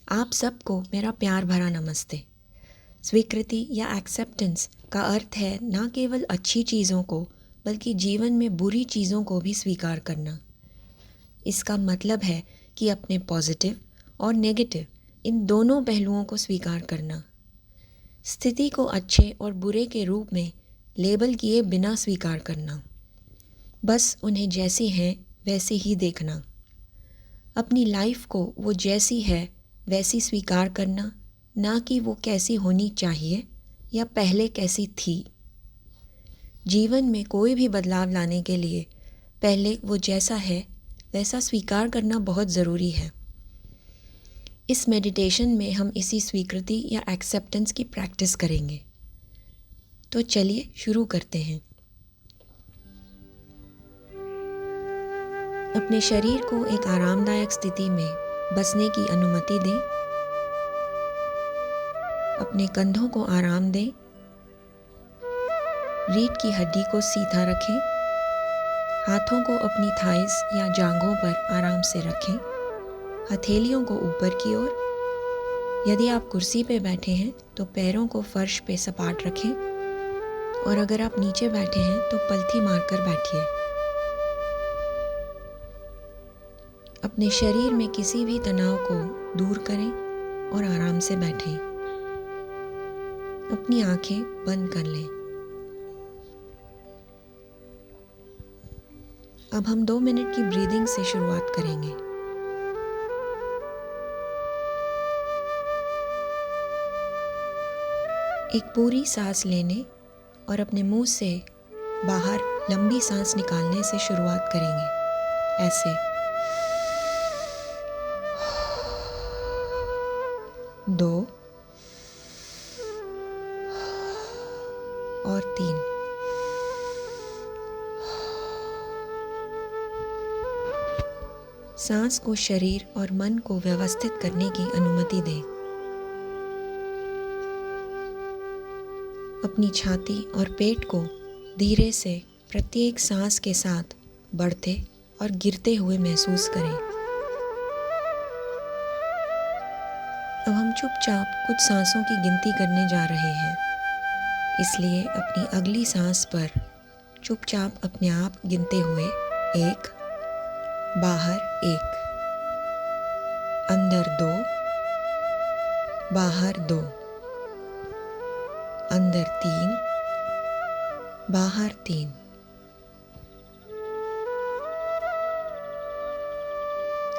आप सबको मेरा प्यार भरा नमस्ते। स्वीकृति या एक्सेप्टेंस का अर्थ है न केवल अच्छी चीज़ों को बल्कि जीवन में बुरी चीज़ों को भी स्वीकार करना। इसका मतलब है कि अपने पॉजिटिव और नेगेटिव इन दोनों पहलुओं को स्वीकार करना। स्थिति को अच्छे और बुरे के रूप में लेबल किए बिना स्वीकार करना। बस उन्हें जैसी हैं वैसे ही देखना। अपनी लाइफ को वो जैसी है वैसी स्वीकार करना, ना कि वो कैसी होनी चाहिए या पहले कैसी थी। जीवन में कोई भी बदलाव लाने के लिए पहले वो जैसा है वैसा स्वीकार करना बहुत ज़रूरी है। इस मेडिटेशन में हम इसी स्वीकृति या एक्सेप्टेंस की प्रैक्टिस करेंगे। तो चलिए शुरू करते हैं। अपने शरीर को एक आरामदायक स्थिति में बसने की अनुमति दें। अपने कंधों को आराम दें। रीढ़ की हड्डी को सीधा रखें। हाथों को अपनी थाइस या जांघों पर आराम से रखें। हथेलियों को ऊपर की ओर। यदि आप कुर्सी पे बैठे हैं तो पैरों को फर्श पे सपाट रखें और अगर आप नीचे बैठे हैं तो पलथी मारकर बैठिए। अपने शरीर में किसी भी तनाव को दूर करें और आराम से बैठें। अपनी आंखें बंद कर लें। अब हम 2 मिनट की ब्रीदिंग से शुरुआत करेंगे। एक पूरी सांस लेने और अपने मुंह से बाहर लंबी सांस निकालने से शुरुआत करेंगे। ऐसे 2 और 3। सांस को शरीर और मन को व्यवस्थित करने की अनुमति दें। अपनी छाती और पेट को धीरे से प्रत्येक सांस के साथ बढ़ते और गिरते हुए महसूस करें। अब हम चुपचाप कुछ सांसों की गिनती करने जा रहे हैं, इसलिए अपनी अगली सांस पर चुपचाप अपने आप गिनते हुए 1, बाहर 1, अंदर 2, बाहर 2, अंदर 3, बाहर 3।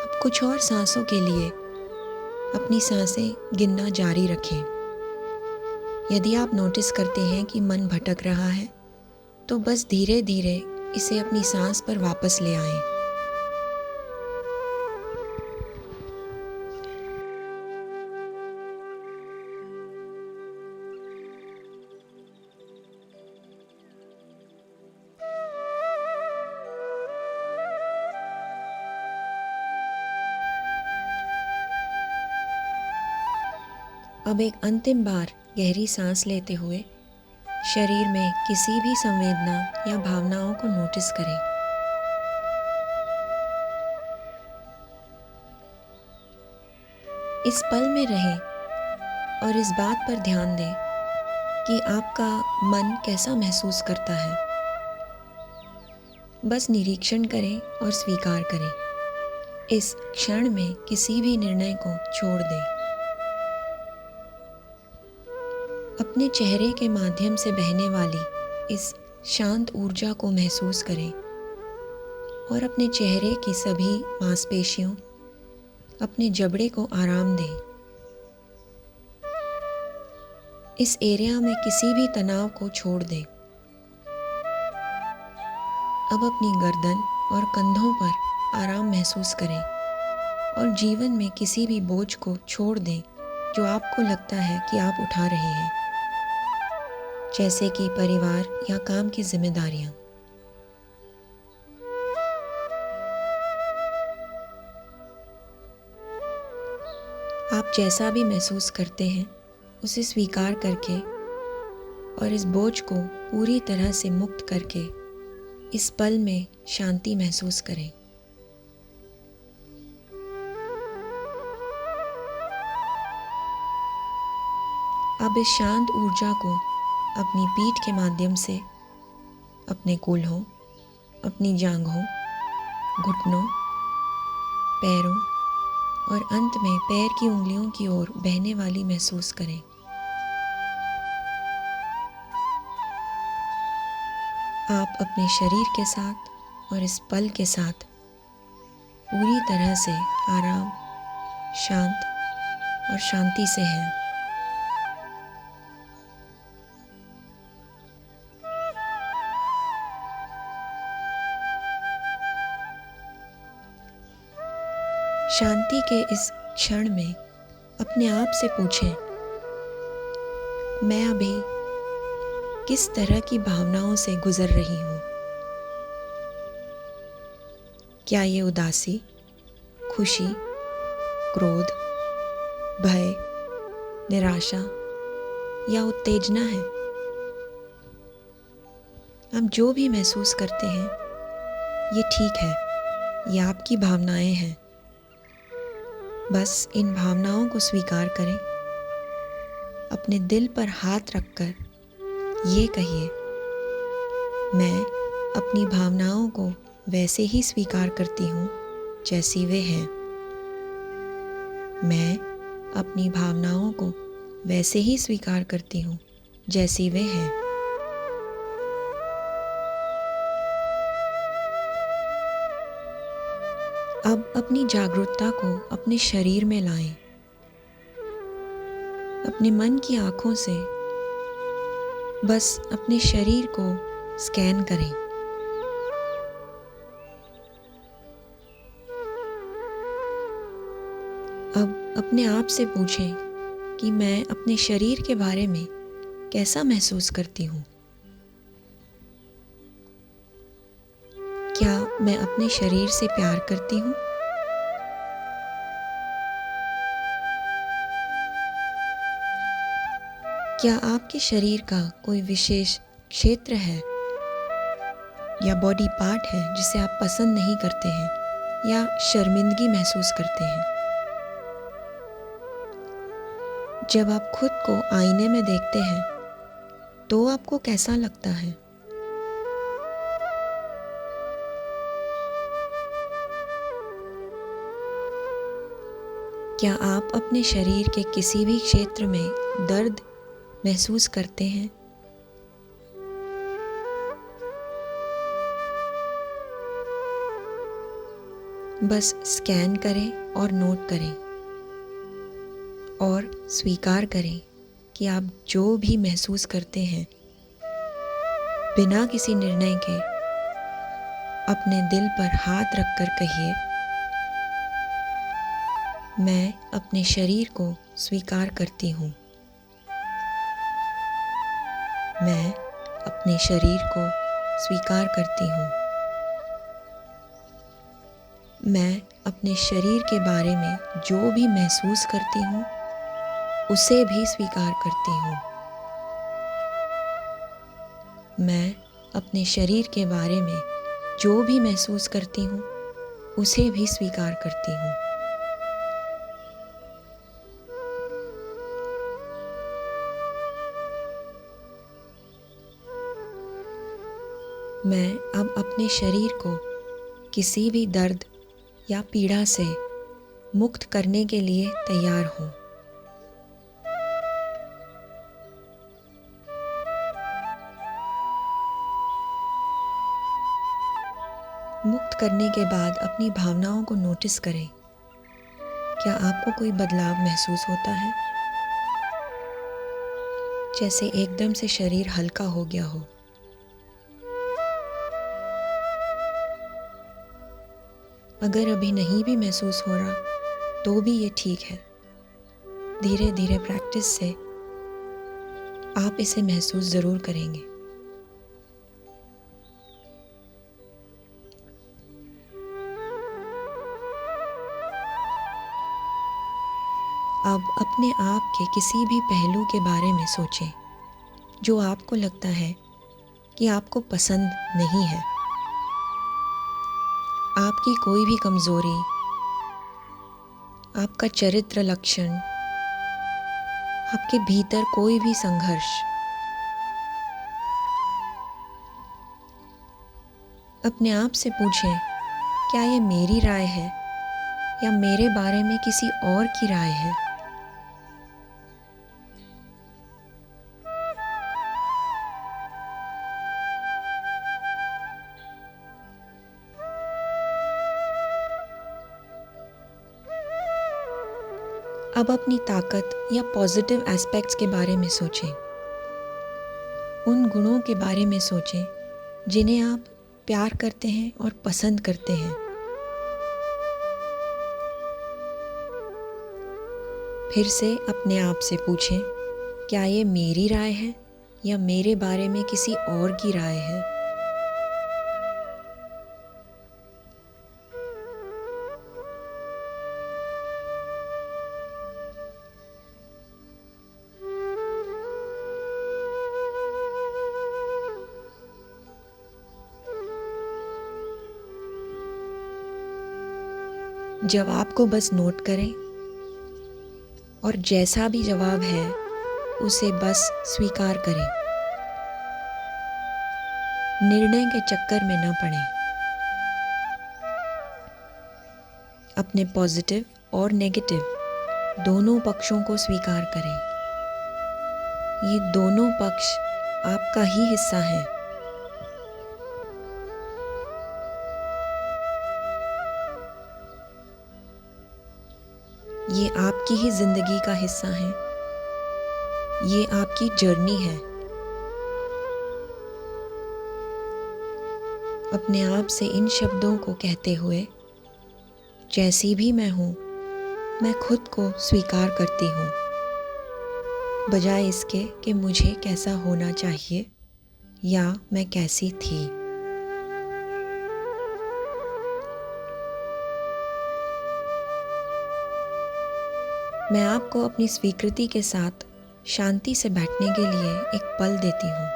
अब कुछ और सांसों के लिए अपनी सांसें गिनना जारी रखें। यदि आप नोटिस करते हैं कि मन भटक रहा है तो बस धीरे धीरे इसे अपनी सांस पर वापस ले आएं। अब एक अंतिम बार गहरी सांस लेते हुए शरीर में किसी भी संवेदना या भावनाओं को नोटिस करें। इस पल में रहें और इस बात पर ध्यान दें कि आपका मन कैसा महसूस करता है। बस निरीक्षण करें और स्वीकार करें। इस क्षण में किसी भी निर्णय को छोड़ दें। अपने चेहरे के माध्यम से बहने वाली इस शांत ऊर्जा को महसूस करें और अपने चेहरे की सभी मांसपेशियों, अपने जबड़े को आराम दें। इस एरिया में किसी भी तनाव को छोड़ दें। अब अपनी गर्दन और कंधों पर आराम महसूस करें और जीवन में किसी भी बोझ को छोड़ दें जो आपको लगता है कि आप उठा रहे हैं, जैसे कि परिवार या काम की जिम्मेदारियां। आप जैसा भी महसूस करते हैं उसे स्वीकार करके और इस बोझ को पूरी तरह से मुक्त करके इस पल में शांति महसूस करें। अब इस शांत ऊर्जा को अपनी पीठ के माध्यम से अपने कूल्हों, अपनी जांघों, घुटनों, पैरों और अंत में पैर की उंगलियों की ओर बहने वाली महसूस करें। आप अपने शरीर के साथ और इस पल के साथ पूरी तरह से आराम, शांत और शांति से हैं। शांति के इस क्षण में अपने आप से पूछें, मैं अभी किस तरह की भावनाओं से गुजर रही हूँ? क्या ये उदासी, खुशी, क्रोध, भय, निराशा या उत्तेजना है? आप जो भी महसूस करते हैं, ये ठीक है, ये आपकी भावनाएं हैं। बस इन भावनाओं को स्वीकार करें। अपने दिल पर हाथ रखकर ये कहिए, मैं अपनी भावनाओं को वैसे ही स्वीकार करती हूँ जैसी वे हैं। मैं अपनी भावनाओं को वैसे ही स्वीकार करती हूँ जैसी वे हैं। अब अपनी जागरूकता को अपने शरीर में लाएं। अपने मन की आंखों से बस अपने शरीर को स्कैन करें। अब अपने आप से पूछें कि मैं अपने शरीर के बारे में कैसा महसूस करती हूँ? क्या मैं अपने शरीर से प्यार करती हूँ? क्या आपके शरीर का कोई विशेष क्षेत्र है या बॉडी पार्ट है जिसे आप पसंद नहीं करते हैं या शर्मिंदगी महसूस करते हैं? जब आप खुद को आईने में देखते हैं तो आपको कैसा लगता है? क्या आप अपने शरीर के किसी भी क्षेत्र में दर्द महसूस करते हैं? बस स्कैन करें और नोट करें और स्वीकार करें कि आप जो भी महसूस करते हैं, बिना किसी निर्णय के अपने दिल पर हाथ रखकर कहिए, मैं अपने शरीर को स्वीकार करती हूँ। मैं अपने शरीर को स्वीकार करती हूँ। मैं अपने शरीर के बारे में जो भी महसूस करती हूँ, उसे भी स्वीकार करती हूँ। मैं अपने शरीर के बारे में जो भी महसूस करती हूँ, उसे भी स्वीकार करती हूँ। मैं अब अपने शरीर को किसी भी दर्द या पीड़ा से मुक्त करने के लिए तैयार हूँ। मुक्त करने के बाद अपनी भावनाओं को नोटिस करें। क्या आपको कोई बदलाव महसूस होता है? जैसे एकदम से शरीर हल्का हो गया हो। अगर अभी नहीं भी महसूस हो रहा तो भी ये ठीक है। धीरे धीरे प्रैक्टिस से आप इसे महसूस ज़रूर करेंगे। अब अपने आप के किसी भी पहलू के बारे में सोचें जो आपको लगता है कि आपको पसंद नहीं है। आपकी कोई भी कमज़ोरी, आपका चरित्र लक्षण आपके भीतर कोई भी संघर्ष, अपने आप से पूछें, क्या ये मेरी राय है या मेरे बारे में किसी और की राय है? अब अपनी ताकत या पॉजिटिव एस्पेक्ट्स के बारे में सोचें। उन गुणों के बारे में सोचें जिन्हें आप प्यार करते हैं और पसंद करते हैं। फिर से अपने आप से पूछें, क्या ये मेरी राय है या मेरे बारे में किसी और की राय है? जवाब को बस नोट करें और जैसा भी जवाब है उसे बस स्वीकार करें। निर्णय के चक्कर में न पड़ें। अपने पॉजिटिव और नेगेटिव दोनों पक्षों को स्वीकार करें। ये दोनों पक्ष आपका ही हिस्सा हैं। ये आपकी ही जिंदगी का हिस्सा है। ये आपकी जर्नी है। अपने आप से इन शब्दों को कहते हुए, जैसी भी मैं हूँ, मैं खुद को स्वीकार करती हूँ, बजाय इसके कि मुझे कैसा होना चाहिए या मैं कैसी थी। मैं आपको अपनी स्वीकृति के साथ शांति से बैठने के लिए एक पल देती हूँ।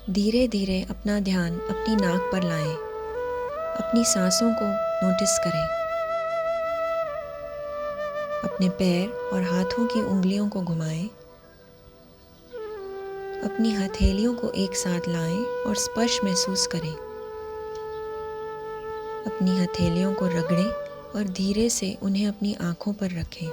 धीरे धीरे अपना ध्यान अपनी नाक पर लाएं। अपनी सांसों को नोटिस करें। अपने पैर और हाथों की उंगलियों को घुमाएं। अपनी हथेलियों को एक साथ लाएं और स्पर्श महसूस करें। अपनी हथेलियों को रगड़ें और धीरे से उन्हें अपनी आंखों पर रखें।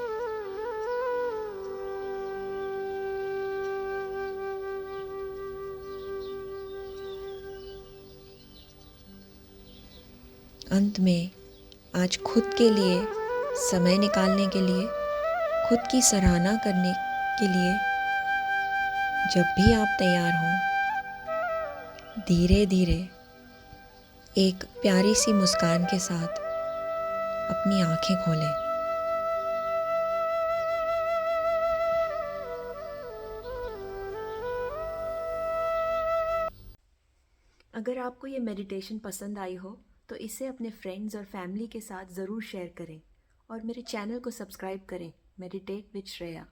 अंत में आज खुद के लिए समय निकालने के लिए, खुद की सराहना करने के लिए, जब भी आप तैयार हों, धीरे धीरे एक प्यारी सी मुस्कान के साथ अपनी आंखें खोलें। अगर आपको ये मेडिटेशन पसंद आई हो तो इसे अपने फ्रेंड्स और फैमिली के साथ ज़रूर शेयर करें और मेरे चैनल को सब्सक्राइब करें, मेडिटेट विद श्रेया।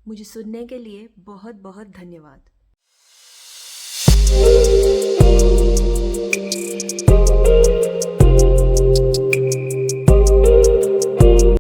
मुझे सुनने के लिए बहुत बहुत धन्यवाद।